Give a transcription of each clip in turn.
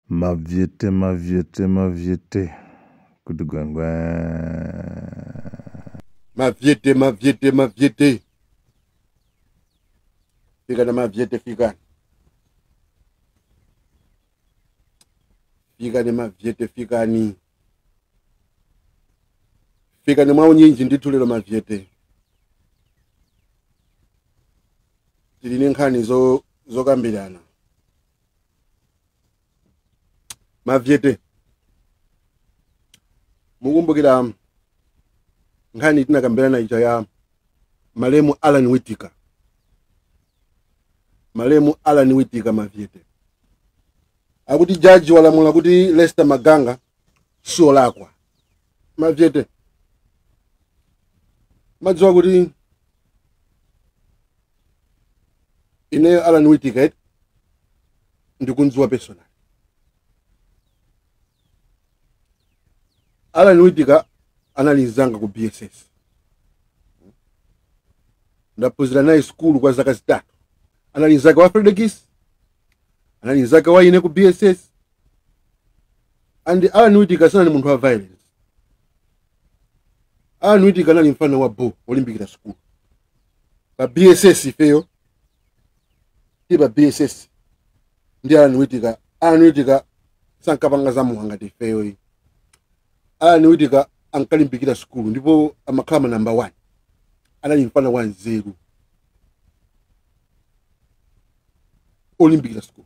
Maviete. Kudugwangwa. Maviete. Fika na maviete fika. Fika ni maviete fikani. Fika ni maunyinji nditulilo maviete. Tiline nkhani zokambirana. Maviete. Mukumbukira nkhani tinakambirana ija ya Malemu Alan Whittaker. Malemu Alan Whittaker maviete. Akuti jaji walamula kuti Lester Maganga sio lakwa. Maviete. Madziwa kuti ine Alan Whittaker ndikunziwa personal. Alan Whittaker analizanga ku BSS. Ndapuzira naye school kwa zaka zitatu. Analizaka wa Fredekis. Analizaka wa ine ku BSS. And Alan Whittaker sana ni muntu wa violence. Alan Whittaker nali mfano wa bo olimpikira school. Ba BSS ifeyo. Iba BSS. Ndi Alan Whittaker. Alan Whittaker sankapanga za muhanga tifeyo hii. Alan Whittaker ankalimpikira school ndipo amakama number 1. Anali mfano wa nzeru. Olimpikira school.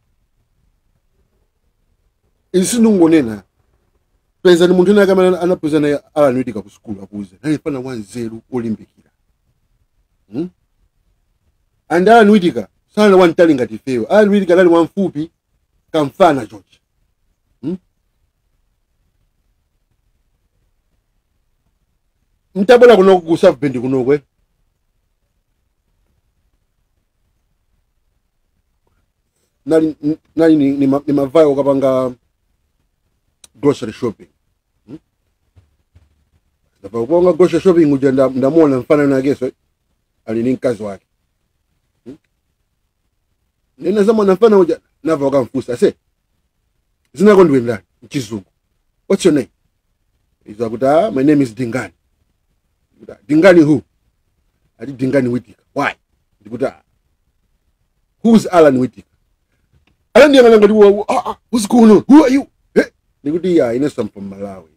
Isi nungonena. Peza ni muntu kama anapuza na Alan Whittaker ku school akuze. Anali mfano wa nzeru olimpikira. And Alan Whittaker sana one telling ngati feo. Alan Whittaker nali mfupi kamfana George. Mtabola kuno kusafu bendi kuno kwe. Nani ni mavayo kapanga grocery shopping. Dafa kuonga grocery shopping uja ndamuona mfano na geso ali ni mkazi wake. Nina zama na mfano uja nava wakamfusa se. Zina kondo ndani mchizungu. What's your name? Izakuta my name is Dingani. Dingani who? Adi Dingani Whittaker. Why? Dikuta. Who's Alan Whittaker? Alan what's going on? Who are you? Hey? Dikuti, yeah, I know some from Malawi.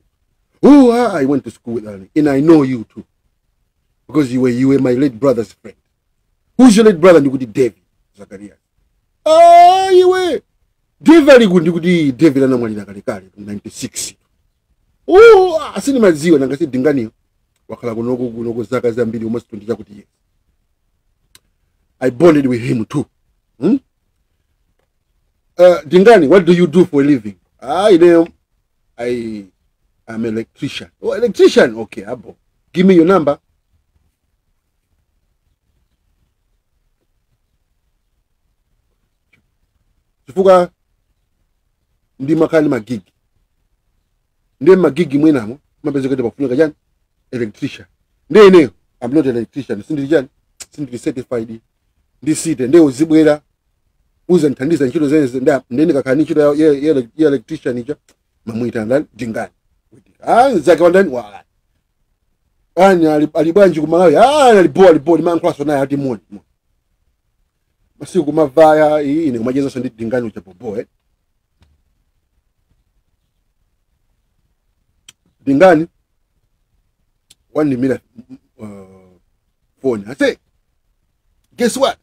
Oh, I went to school with Alan. And I know you too. Because you were my late brother's friend. Who's your late brother? Dikuti David Zacharias. Ah, you were. David Dikuti David anamwalira kalikali 96. Oh, asini maziwa nangasi Dingani. Wakala kunogo zaka zambili almost 20 chakuti years. I bonded with him too. Dingani, what do you do for a living? I am an electrician. Oh, electrician? Okay, abo. Give me your number. Sifuga ndi makali magigi. Ndi magigi mwenamo, mabeze kwete bakufunga jani. Electrician. I'm not an electrician. Sindiri certified. Ndisite nde uzibwera uza nthandiza ntchito zense ndene kakani ntchito ya electrician ija mamuita ndani Dingani. Zake wandani wala. Alibwanji kumalawi. Alibo limankwaso naye ati moni. Masiku kumavaya ine kumajeza so ndi Dingani uja bobo Dingani one minute phone. I say, guess what?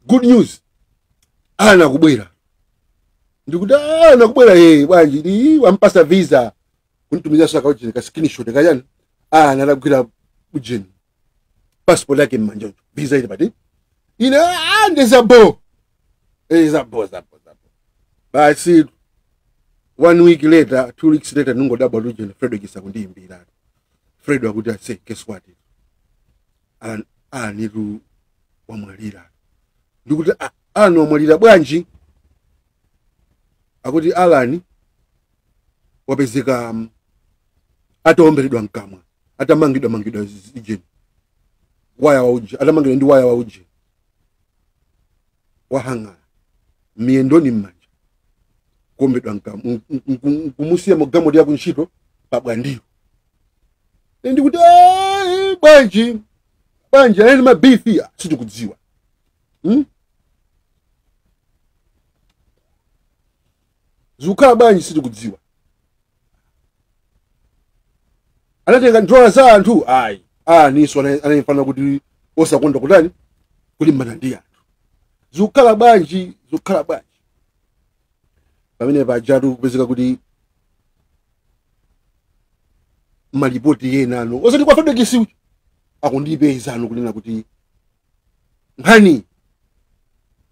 Good news. Ana kubwera. Ndikuta ana kubwera bwanji ndi wampasa visa. Kunitumiza saka ujeni ka screenshot kajani. Nalabwira ujeni. Passport yake mmanjojo. Visa ile badi. Ina ndezabo. Zabo. But see 1 week later, 2 weeks later nungo double ujeni Fredekis akundiyimbira. Fred wakuti say, guess what? Niru wamwalira. Ndikuti wamwalira bwanji. Akuti Alan wapezeka ataomberedwa mkamwa. Atamangidwa ijeni. Waya wa uji. Atamangidwa ndi waya wa uji. Wahanga. Miendoni mmanja. kuombedwa mkamwa kumusiya mogamodi yako ntchito pabwandiro ndi kuti bwanji anali mabifi sitikudziwa zikukhala bwanji sitikudziwa anatenga ndola za anthu niso anayifana kuti osakonda kutani kulimbana ndi anthu zikukhala bwanji pamene pajatu kupezeka kuti malipoti yenano osati kwa Fedekisi akundipeza ano kunena kuti nkhani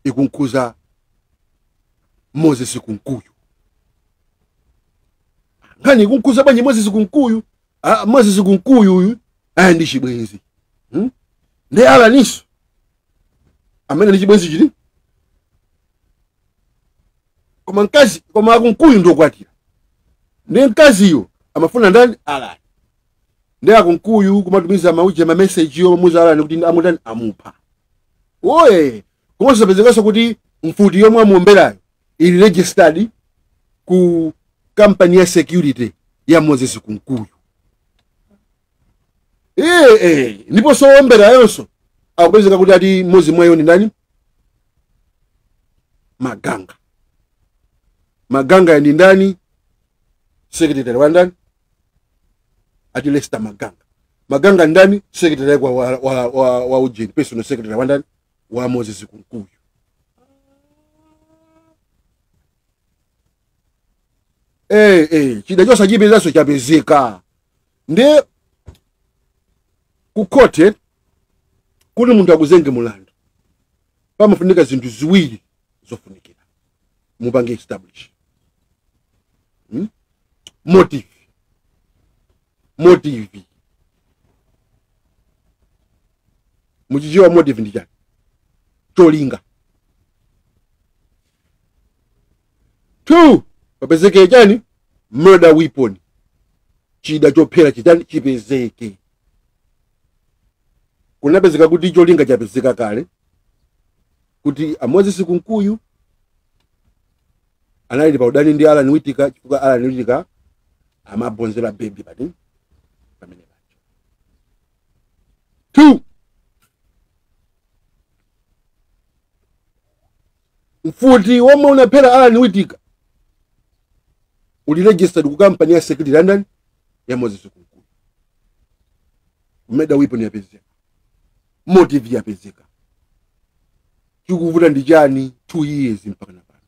ikunkuza Moses Kunkuyu nkhani ikunkuza bwanji Moses Kunkuyu Moses Kunkuyu uyu ndi chibwenzi ndi Alaniso amene ndi chibwenzi chili koma mkazi koma Kunkuyu ndokwatira ndi mkaziyo amafuna ndani Alani ndi Kunkuyu kumatumiza mauje ma message yo muza Alani kuti amutani amupha oye kumosapezekaso kuti mfuti yomwe amuomberayo ili registered ku company ya security ya Moses Kunkuyu ndipo so ombera yonso akupezeka kuti ati Moses mwayo ni ndani Maganga ndi ndani secretary wa ndani ati Lester Maganga ndani secretary wa ujeni personal secretary wa ndani wa Moses Kunkuyu chida chosa chipezaso chapezeka ndi kukote kuti munthu akuzenge mulandu pamafunika zinthu ziwiri zofunikira mupange establish motive muchijiwa motive ndi chani cholinga 2 papezeke chani murder weapon chida chophera chitani chipezeke kunapezeka kuti cholinga chapezeka kale kuti Moses Kunkuyu anali pa udani ndi Alan Whittaker chifukwa Alan Whittaker amabonzera baby pamene pacho 2 mfuti womwe unaphera Alan Whittaker uli registered ku company ya security London ya Moses Kunkuyu murder weapon yapezeka motive yapezeka chikuvuta ndi chani 2 years mpaka napano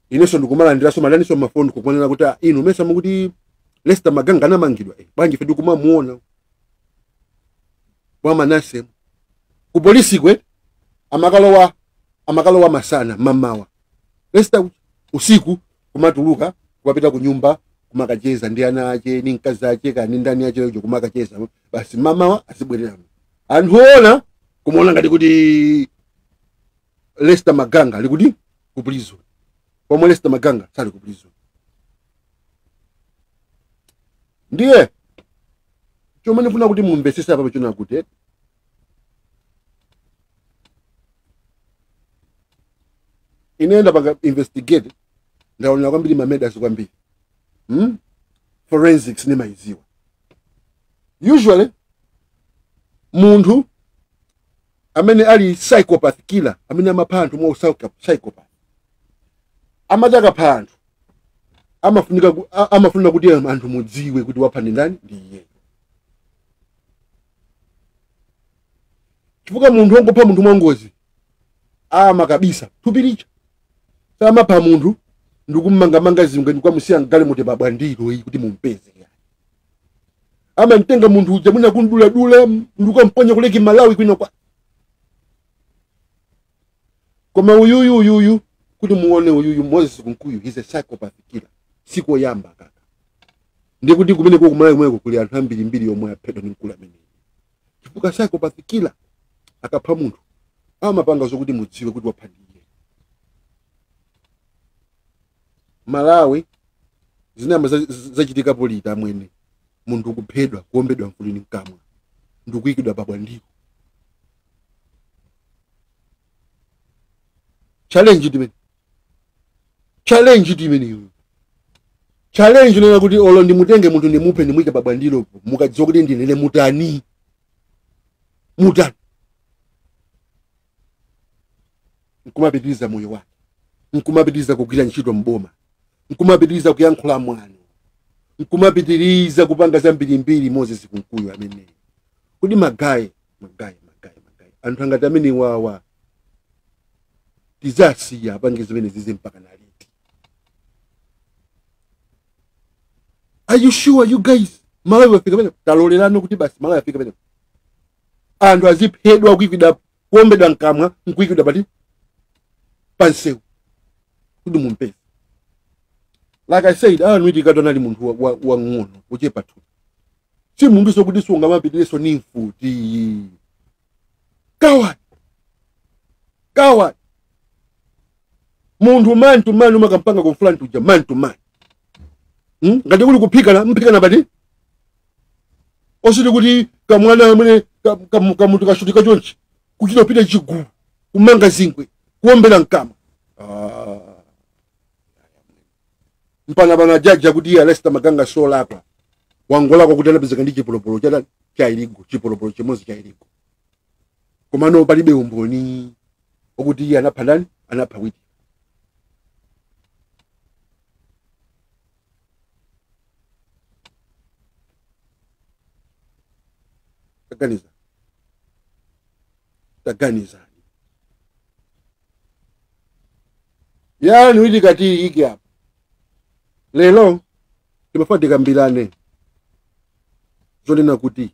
ineso ndikumalandira so malaniso mafoni kukonena kuti inu mesa mukuti Lester Maganga anamangidwa bwanji fe ndikumamuona wa Manase ku polisi kwe amakalowa masana mamawa Lester usiku kumatuluka kupita ku nyumba kumakacheza ndi ana ake ni mkazi ake kani ndani ake kumakacheza basi mamawa asibwerera anthu ona kumuona ngati kuti Lester Maganga ali kuti ku prison pomwe Lester Maganga sali ku prison ndiye chomwe ndifuna kuti mumvesese apa pachona kuti inaenda panga investigate ndaona kwambiri mamedas kwambiri forensics ni maiziwa usually munthu amene ali psychopath killer amene amapha anthu mwa psychopath amataka pha anthu amafuna kuti anthu mudziwe kuti wapha ndani ndi iye chifukwa munthu wongopha munthu mwangozi kabisa tupiricha samapha munthu ndikummanga zimwe kwa musiya ngale muti babwandiro iyi kuti mumpeze mtenga munthu uja mwina kundula ndikamponya kuleki Malawi kwino kwa koma uyu kuti muone uyu Moses Kunkuyu he's a psychopath killer siko yamba kaka ndi kuti kumene kwa Malawi mweko kuli anthu ambiri yomwe aphedwa ndi mkulu amene chifukwa psychopath killer akapha munthu amapanga zokuti mudziwe kuti wapha ndiye Malawi zinama zachitika polita mwene munthu kuphedwa kuombedwa mfulini mkamwa ndikuyikidwa babwandiro challenge timene challenge timeni challenge nena kuti olo ndimutenge munthu ndimupe ndimuyike babandiro mukadziwa kuti ndinene mutani nkumapitiriza moyo wake nkumapitiriza kugwira ntchito mboma nkumapitiriza kuyankhula mwano nkumapitiriza kupanga zambirimbiri Moses Kunkuyu amene kuti magayi anthu angati amene wawa tizasiya apange zimene zize mpaka naliti. Are you sure you guys Malawi wafika pene talolerano kuti basi Malawi afika pene anthu aziphedwa kuikwida kuombedwa nkamwa nkuikwida pati pansewu kuti mumpesa. Like I said, nwiti katonali munthu wa ng'ono kuchepa tu si munthu sokuti sunga mapitiriso ni mfuti coward munthu man to man umakampanga kumfula ntuja man to man. Ngati kuli kuphikana pati ositi kuti kamwana amene kamunthu kashutika chonchi kuchita pita chigulu kumanga zingwe kuombera mkama mpana bana jaja kuti Alesta Maganga sola apa wangola kwa kuti anapezeka ndi chipolopolo cha iligo chipolopolo chimozi cha iligo komano palibe umboni okuti iye anapha ndani anapha witi. Taganiza yani witi kati iki hapa lelo timafadika mbilane zonena kuti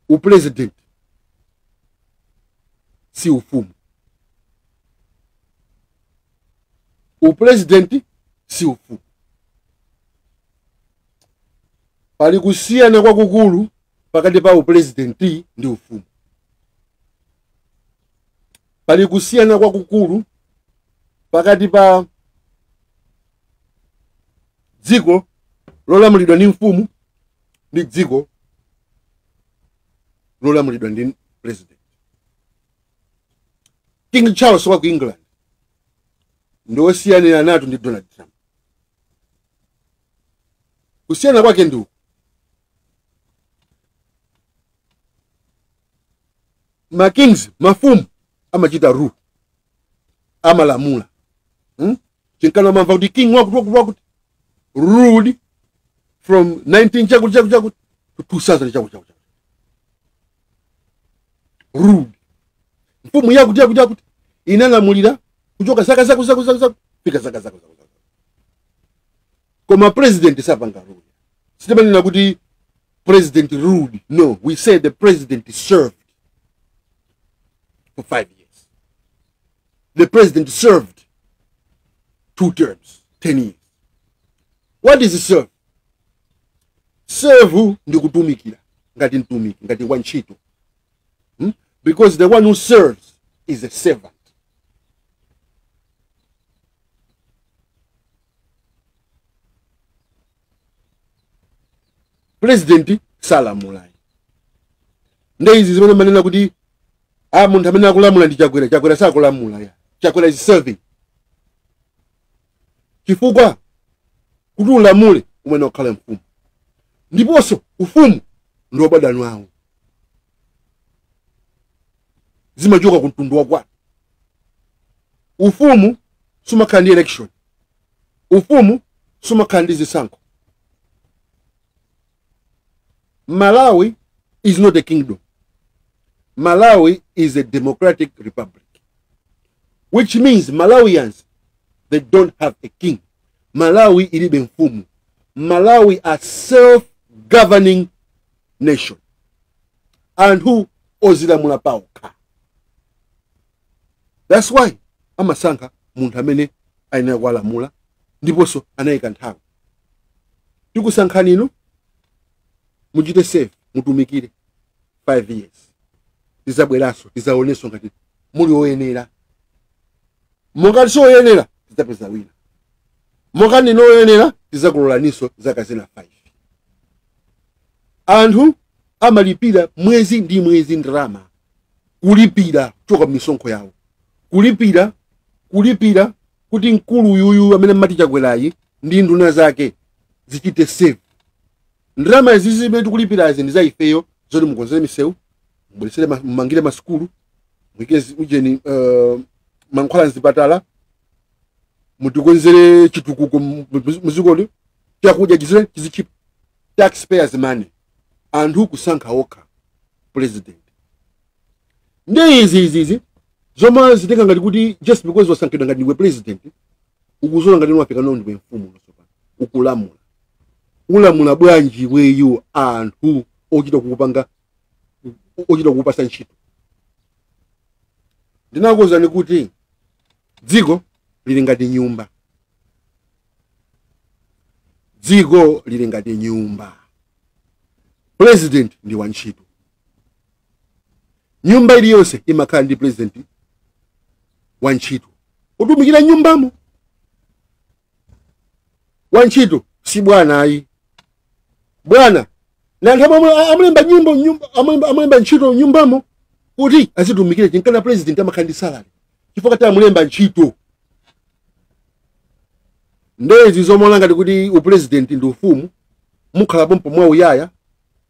upresident si ufumu, upresident si ufumu. Pali kusiyana kwa kukulu pakati pa upresidenti ndi ufumu. Pali kusiyana kwa kukulu pakati pa dziko lolamulidwa ndi mfumu ndi dziko lolamulidwa ndi president. King Charles wa ku England ndo siyana nato ndi Donald Trump. Kusiyana kwake ndu ma kings mafumu amachita rule amalamula. Chinkana mamva kuti king wakuti ruled from 19 chakuti to 2000 chakuti ruled. Mfumu yakuti inalamulira kuchoka zaka fika zaka. Koma president sapanga rule. Sitemani kuti president ruled. No, we say the president served for 5 years. The president served 2 terms, 10 years. What is serve? Serve ndi kutumikira ngati mtumiki ngati wanchito. Because the one who serves is a servant. President salamulai. Ndeizi zimene manena kuti munthu amene akulamula ndi chakwera sakulamula ya. Chakwera is serving. Chifukwa kuti ulamule umene okhala mfumu. Ndiponso ufumu ndi obadani wawo. Zimachoka ku mtundu wakwa. Ufumu sumakhala ndi election. Ufumu sumakhala ndi zisankho. Malawi is not a kingdom. Malawi is a democratic republic. Which means Malawians, they don't have a king. Malawi ilibe mfumu. Malawi are self-governing nation. And who ozilamula pauka. That's why amasankha munthu amene aina kulamula ndiponso anayika nthawi. Tikusankhani inu mujite safe mutumikire 5 years. Tizabweraso tizaoneso ngati muli oyenera. Mongati so oyenera tizapeza wina. Mongati no oyenera tizakulolaniso zaka zina 5. Anthu amalipira mwezi ndi mwezi ndalama kulipira kuchoka misonkho yawo. Kulipira kuti mkulu yuyu amene mmati Chakwerayi ndi nduna zake zichite save. Ndalama izi zimene tikulipirazi ndi za ifeyo zoti mukonzere misewu, mubweresere mumangire masukulu, mujeni mankhwala mzipatala, mutikonzere chitukuko muzikoli, chakudya chizichipa, taxpayers money, anthu kusankha okha president. Ndi izi zoma zitenga ngati kuti just because wasankhidwa ngati ndiwe president ukuzola ngati wafika no ndiwe mfumu nosopana ukulamula. Ulamula bwanji iweyo anthu ochita kukupasa ntchito. Ndinakuwuzani kuti dziko lili ngati nyumba. Dziko lili ngati nyumba. President ndi wantchito. Nyumba iliyonse imakhala ndi president wantchito. Utumikira nyumbamo. Wantchito si bwana ayi. Bwana na anthu amulemba ntchito nyumbamo kuti azitumikire chinkana president amakhala ndi salary. Chifukwa kuti amulemba ntchito. Ndezi zomona ngati kuti upresident ndi ufumu mukhala pompo mwa uyaya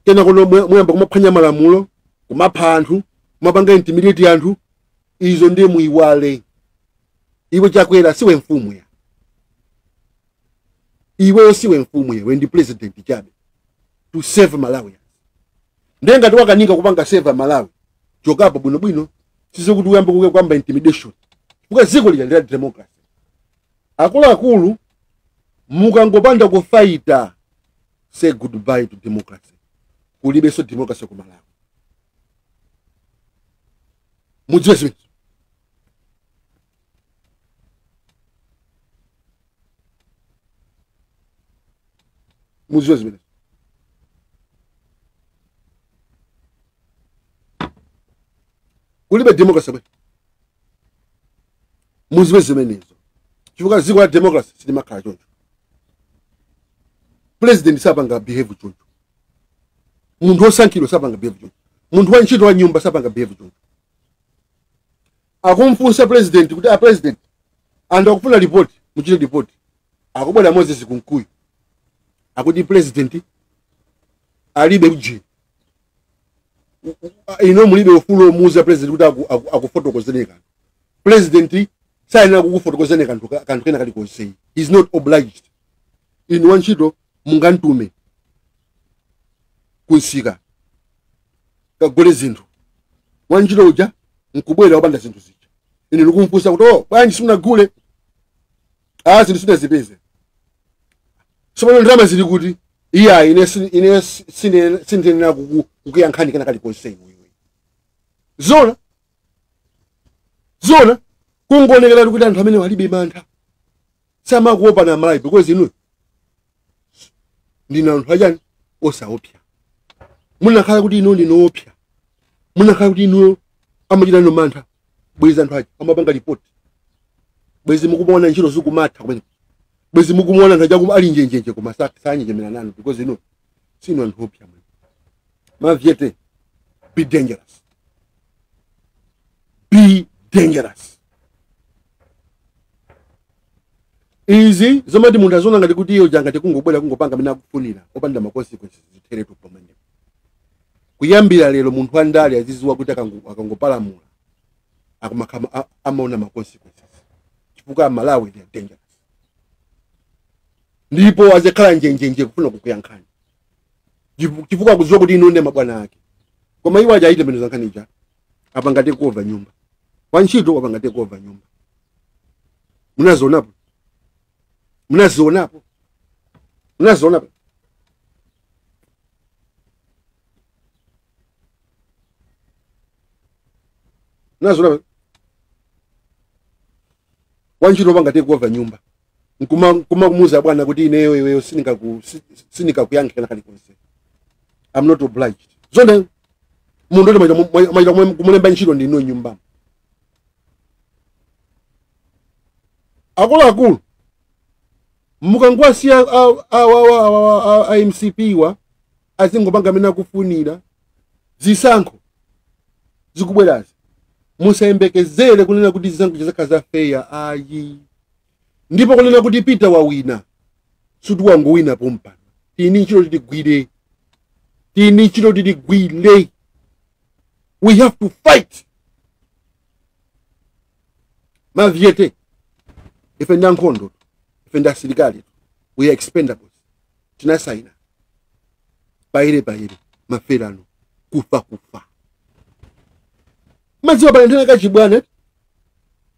kena kono muyamba kumaphwanya malamulo, kumapha anthu, kumapanga intimidate anthu, izo ndiye muiwale. Iwe Chakwera siwe mfumu ya. Iwe siwe mfumu ya, we ndi president chabe. To save Malawi. Ndenga tiwakanika kupanga save Malawi. Chokapo bwino sizo kuti uyamba kuke kwamba intimidation. Kuka ziko lija democracy. Akulu mukangopanda kufaita, say goodbye to democracy. Kulibe so democracy ku Malawi. Mudziwe. Kulibe democracy. Mudziwe zimenezo. Chifukwa ziko la democracy silimakhala choncho. President sapanga behave choncho. Munthu osankhidwa sapanga behave choncho. Munthu wa ntchito wa nyumba sapanga behave choncho. Akumfunsa president kuti president anda akufuna report, muchite report. Akubwera Moses Kunkuyu. Akuti president alibe ujini. Ino mulibe ufulu omuuza president kuti akufotokozereka. President sayina kukufotokozereka kantu kena kali konse. He is not obliged. In one ntchito mungantume kunsika kagole zinthu. Wanjiro uja nkubwera opanda zinthu zija. Ine ndikumfunsa kuti bwanji simunagule. Zinthu sinazipeze. Somo ndalama zili kuti iya ine sine kukuyankhani kana kali konse iwe. Zona kungonekera kuti anthu amene walibe mantha. Samakuopa na Malawi because inu ndina anthu ajani osaopya. Munakhala kuti ino ndinoopya. Munakhala kuti ino amachita no mantha. Bwezi anthu aja amapanga report. Bwezi mukumona ntchito zikumatha kumene. Bwezi mukumona anthu aja ali njenjenje koma sanye jemena nanu because ino sino anthu opya mwe. Mavyete be dangerous. Be dangerous. Easy zomati munthu azona ngati kuti iyo janga tekungobwera kungopanga mina kufunira opanda ma consequences zitheretu pamene. Kuyambira lero munthu andali aziziwa kuti akangopalamula akumakama amaona ma consequences. Chifukwa Malawi they are dangerous. Ndipo azekhala njenjenje kufuna kukuyankhani. Chifukwa kuziwa kuti ino ndi mabwana ake. Koma iwo aja aite beno zankanija apangate kuova nyumba. Wantchito apangate kuova nyumba. Munazionapo. Munazionapo. Wantchito apangate kuova nyumba. Nkuma kumuza bwana kuti ineyo iweyo sinika kuyankhana kali konse. I'm not obliged. Zonde mundu ndi maita kumulemba ntchito ndi ino nyumba. Akulu mukangwasi MCP wa azingopanga mina kufunira zisankho zikubwerazi musayembekezere kunena kuti zisankho zizakhaza fair ayi ndipo kunena kuti Peter wawina sutu wangowina pompano. Tini chilo titigwire. Tini chilo titigwire. We have to fight. Maviete. Ife ndankondo. Ife ndasilikali. We are expendables. Tinasaina. Baire. Maferano. Kufa. Maziwa balentena kachibwana.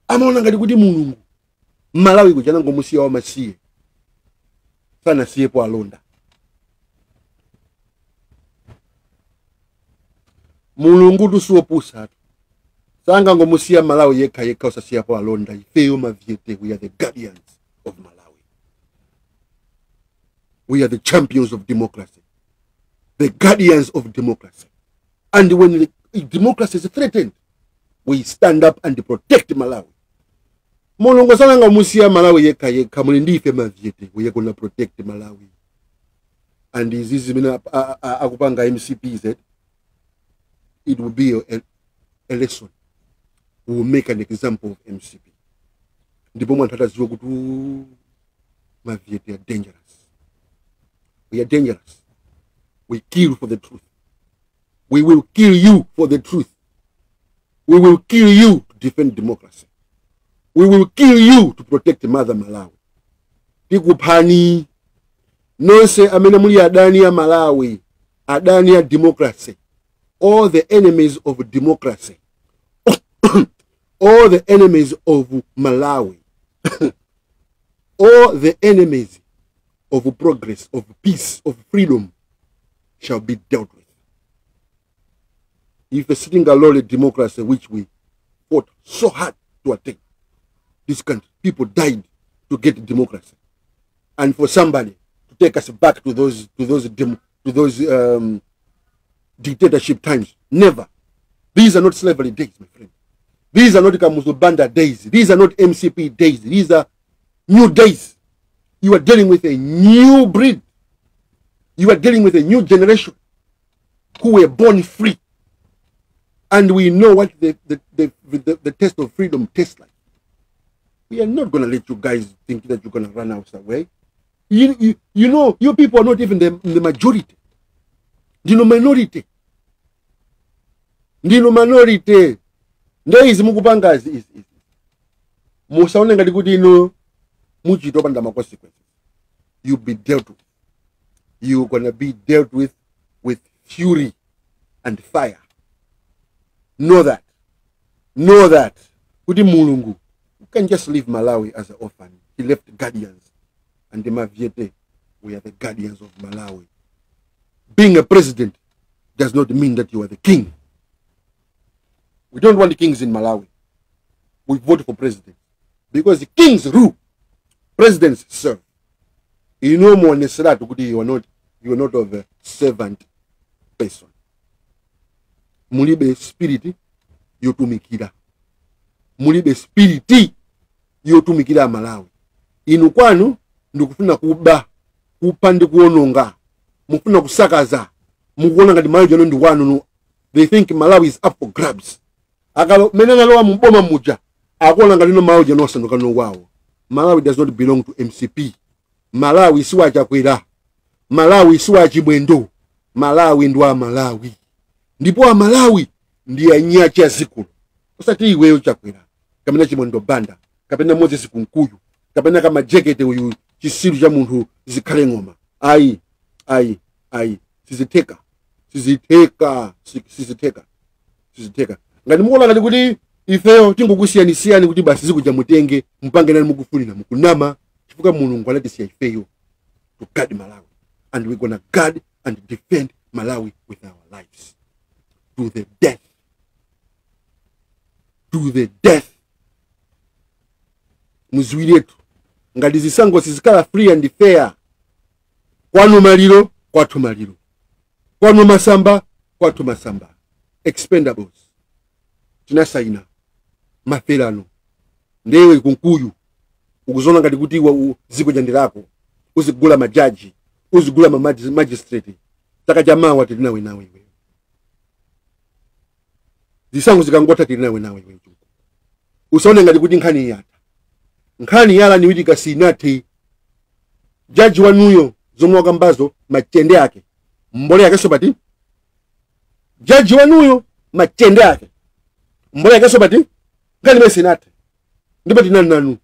Amaona ngati kuti Mulungu. Malawi kuchana ngomusiya wa masiye. Sana siyepo alonda. Mulungu tusuopusa. Sanga ngomusiya Malawi yekha usasiyapo alonda. Ifeyo maviete. We are the guardians of Malawi. We are the champions of democracy. The guardians of democracy. And when democracy is threatened, we stand up and protect Malawi. Mulungu sana ngomusiya Malawi yekha muli ndife maviete. We are going to protect Malawi. And izizi mina akupanga MCPZ. It will be a lesson. We will make an example of MCP. Ndipo mwantata ziwa kutu maviete are dangerous. We are dangerous. We kill for the truth. We will kill you for the truth. We will kill you to defend democracy. We will kill you to protect Mother Malawi. Tikupani. Nonse amene muli adani ya Malawi. Adani ya democracy. All the enemies of democracy. All the enemies of Malawi. All the enemies of progress, of peace, of freedom shall be dealt with. If a sitting alone democracy which we fought so hard to attain, this country, people died to get democracy, and for somebody to take us back to those dictatorship times, never. These are not slavery days, my friend. These are not Kamuzu Banda days. These are not MCP days. These are new days. You are dealing with a new breed. You are dealing with a new generation who were born free. And we know what the test of freedom tastes like. We are not going to let you guys think that you're going to run us away. You know, you people are not even the majority. Ndino minority. Ndino minority. Ndeizi mukupanga is. Musaone ngati kuti ino muchito panda ma consequences. You'll be dealt with. You're going to be dealt with fury and fire. Know that. Know that. Kuti Mulungu. You can't just leave Malawi as an orphan. He left guardians. And the Maviete, we are the guardians of Malawi. Being a president does not mean that you are the king. We don't want the kings in Malawi. We vote for presidents. Because the kings rule. Presidents serve. You know more you are not of a servant person. Mulibe spirit yotumikira. Mulibe spirit yotumikira Malawi. Inu kwanu ndikufuna kuba, kupa ndi kuononga. Mufuna kusakaza. Mukuona ngati Malawi jano ndi wanu. They think Malawi is up for grabs. Akalo menana lowa mboma muja. Akuona ngati no Malawi jano wasanduka no wawo. Malawi does not belong to MCP. Malawi siwa chakwera. Malawi siwa chibwendo. Malawi ndwa Malawi. Ndipo wa Malawi ndiye nyachi ya zikulu. Osati iweyo chakwera. Kamena chimondo banda. Kapena Moses Kunkuyu. Kapena kama jacket uyu chisiru cha muntu zikhale ngoma. Ai. Siziteka. Ngati mukola ngati kuti ifeyo tingokusiyani kuti basi zikuja mutenge mpange nani mukufunira mukunama chifukwa Mulungu anatisiya ifeyo to guard Malawi, and we're going to guard and defend Malawi with our lives to the death. To the death. Muzwiretu ngati zisango sizikala free and fair. Kwanu maliro kwatu maliro. Kwanu masamba kwatu masamba. Expendables. Tinasaina maferano ndewe Kunkuyu ukuzona ngati kuti ziko jandirako uzigula majaji uzigula magistrate taka jamaa wati nawe wewe zisango zikangota tinawe wewe usaone ngati kuti nkhani yata nkhani yala niwitika sinati jaji wanuyo zomwe wakambazo machende yake mbole yake sobati jaji wanuyo machende yake mbole yake sobati ngani me sinati ndipo tinananu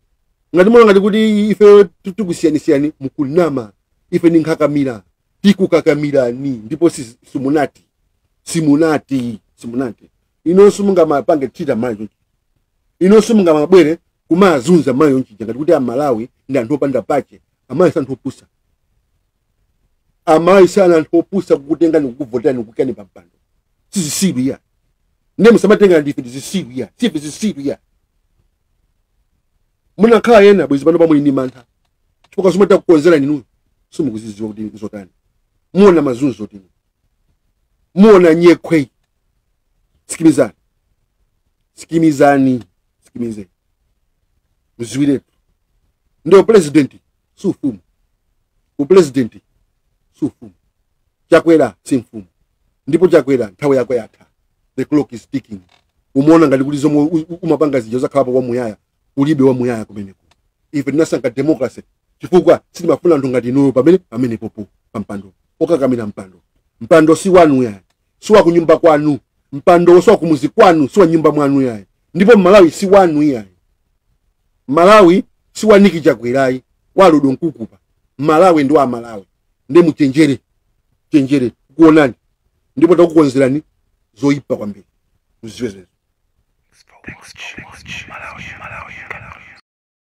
ngati mwana ngati kuti ife tukusiyani mukunama ife ninkakamira tikukakamirani ndipo simunati ino sumunga mapange tita mayo ino sumunga mabwere kumazunza mayo nchija ngati kuti amalawi ndi anthu opanda pache amayi santhu opusa amayi sana anthu opusa kukutenga nikukuvotera nikukani pampando sizisiru ne musamatenga ndife zisiru sife zisiru muna khala yena bwezi pano pamwe ni mantha chifukwa sumata kukonzera ninuyo sumukuziziwa kuti zotani muona mazunzo tini muona nyekhwe sikimizani mziwiretu ndio president sufumu upresident sufumu chakwera simfumu ndipo chakwera nthawi yako yatha the clock is ticking umuona ngati kuti zomwe umapanga zija zakhala kwa muyaya ulibe wa muyaya kumeneko ife tinasankha democracy chifukwa sitimafuna anthu ngati inuyo pamene popo pampando okakamira mpando si wanu yaye siwa kunyumba kwanu mpando siwa kumuzi kwanu siwa nyumba mwanu yaye ndipo Malawi si wanu yaye Malawi si waniki chakwerayi waludo nkukupa Malawi ndi wa Malawi ndi muchenjere kuonani ndipo takukonzerani zoyipa kwambiri muziwezezo. Thanks, Malawi.